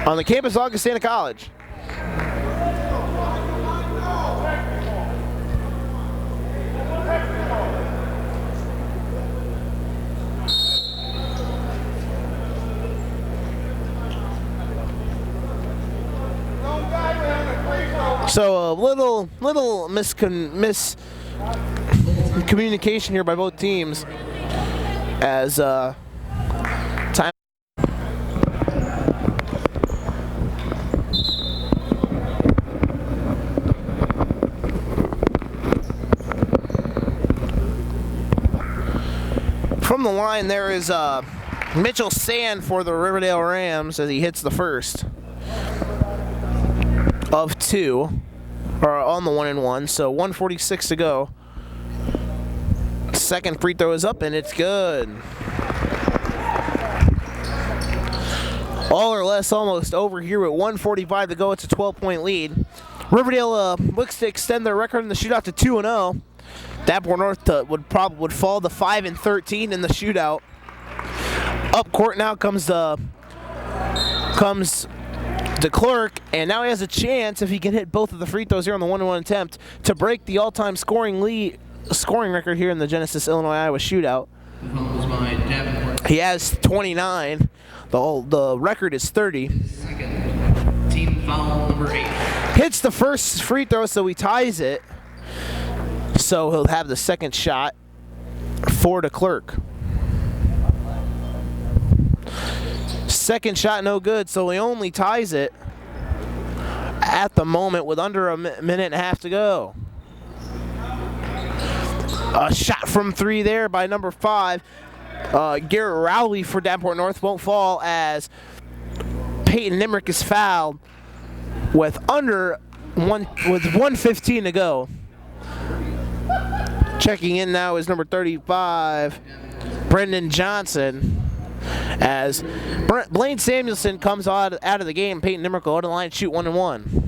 on the campus of Augustana College. So a little miscommunication here by both teams as time. From the line there is Mitchell Sand for the Riverdale Rams as he hits the first of two, or on the 1-and-1, so 1:46 to go. Second free throw is up and it's good. All or less almost over here with 1:45 to go. It's a 12-point lead. Riverdale looks to extend their record in the shootout to 2-0. Davenport North would fall to 5-13 in the shootout. Up court now comes DeClerc, and now he has a chance, if he can hit both of the free throws here on the 1-and-1 attempt, to break the all-time scoring record here in the Genesis Illinois-Iowa shootout. He has 29. The record is 30. Second, team foul number 8. Hits the first free throw, so he ties it. So he'll have the second shot for DeClerc. Second shot no good, so he only ties it at the moment with under a minute and a half to go. A shot from three there by number 5. Garrett Rowley for Davenport North won't fall as Peyton Nimrick is fouled with 1:15 to go. Checking in now is number 35, Brendan Johnson, as Blaine Samuelson comes out of the game. Peyton Nimrick will out of the line, shoot 1-and-1.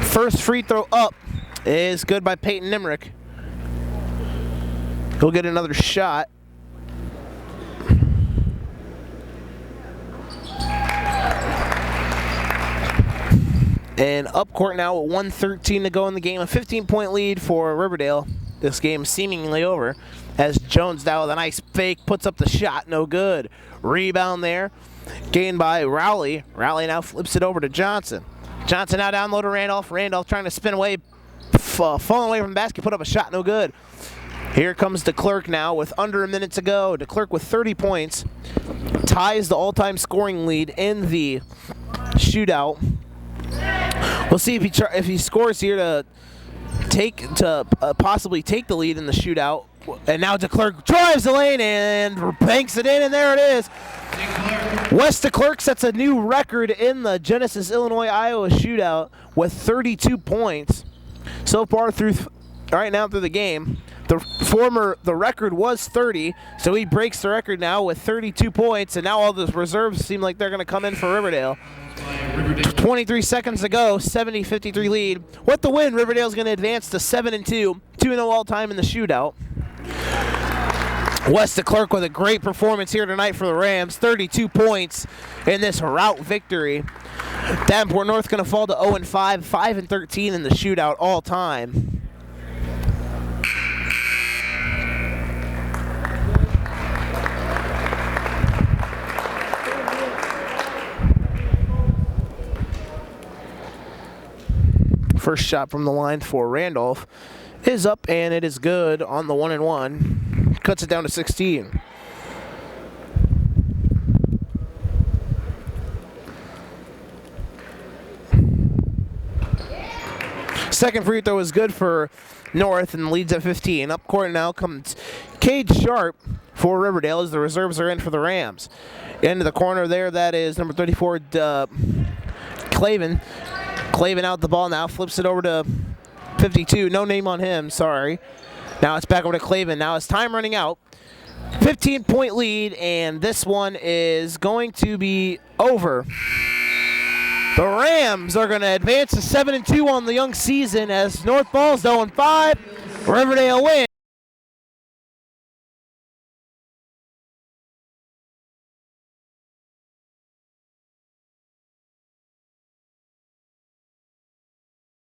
First free throw up is good by Peyton Nimrick. He'll get another shot. And up court now with 1:13 to go in the game. A 15-point lead for Riverdale. This game seemingly over as Jones now with a nice fake puts up the shot. No good. Rebound there. Gained by Rowley. Rowley now flips it over to Johnson. Johnson now down low to Randolph. Randolph trying to spin away. Falling away from the basket. Put up a shot. No good. Here comes DeClerc now with under a minute to go. DeClerc with 30 points. Ties the all-time scoring lead in the shootout. We'll see if he scores here to possibly take the lead in the shootout. And now DeClerc drives the lane and banks it in, and there it is. Wes DeClerc sets a new record in the Genesis Illinois-Iowa shootout with 32 points so far through the game. The record was 30, so he breaks the record now with 32 points, and now all the reserves seem like they're going to come in for Riverdale. 23 seconds to go, 70-53 lead. With the win, Riverdale's going to advance to 7-2, 2-0 all-time in the shootout. Wes DeClerc with a great performance here tonight for the Rams, 32 points in this rout victory. Davenport North going to fall to 0-5, 5-13 in the shootout all-time. First shot from the line for Randolph is up, and it is good on the 1-and-1. Cuts it down to 16. Second free throw is good for North and leads at 15. Up court now comes Cade Sharp for Riverdale as the reserves are in for the Rams. Into the corner there, that is number 34, Clavin. Clavin out the ball now, flips it over to 52. No name on him, sorry. Now it's back over to Clavin. Now it's time running out. 15-point lead, and this one is going to be over. The Rams are going to advance to 7-2 on the young season as North falls 0-5. Riverdale wins.